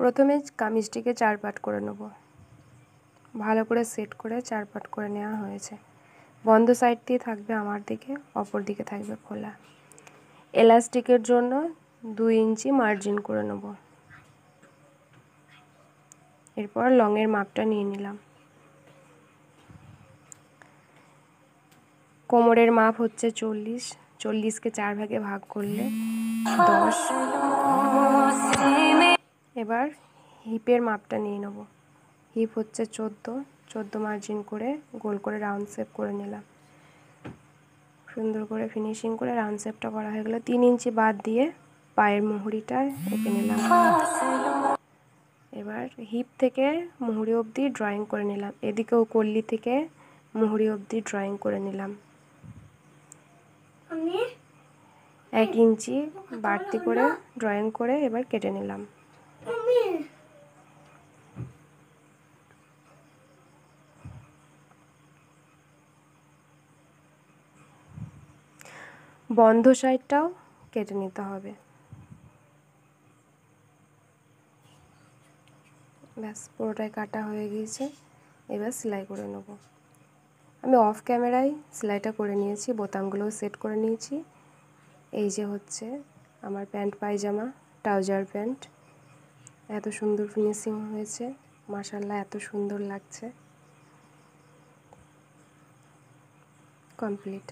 প্রথমে কামিজটিকে 4 পাট করে নেব। ভালো করে সেট করে 4 পাট করে নেওয়া হয়েছে। বন্ধ সাইড দিয়ে থাকবে আমার দিকে, অপর দিকে থাকবে খোলা। এলাস্টিকের জন্য 2 ইঞ্চি মার্জিন করে নেব। এরপর লংয়ের মাপটা নিয়ে নিলাম। কোমরের মাপ হচ্ছে 40, 40কে 4 ভাগে ভাগ করলে 10। এবার হিপের মাপটা নিয়ে নেব। হিপ হচ্ছে 14 মার্জিন করে গোল করে রাউন্ড শেপ করে নিলাম। সুন্দর করে ফিনিশিং করে রাউন্ড শেপটা করা হয়ে গেল। 3 ইঞ্চি বাদ দিয়ে পায়ের মুহুরিটা এঁকে নিলাম। এবার হিপ থেকে মুহুরি অবধি ড্রয়িং করে নিলাম। এদিকেও কল্লি থেকে মুহুরি অবধি ড্রয়িং করে নিলাম। 1 ইঞ্চি বাড়তি করে ড্রয়িং করে এবার কেটে নিলাম। বন্ধ সাইডটাও কেটে নিতে হবে। ব্যাস পুরোটাই কাটা হয়ে গিয়েছে। এবার সেলাই করে নেব। আমি অফ ক্যামেরায় সেলাইটা করে নিয়েছি, বোতামগুলোও সেট করে নিয়েছি। এই যে হচ্ছে আমার প্যান্ট পায়জামা, ট্রাউজার প্যান্ট। এত সুন্দর ফিনিশিং হয়েছে, মাশাআল্লাহ এত সুন্দর লাগছে। কমপ্লিট।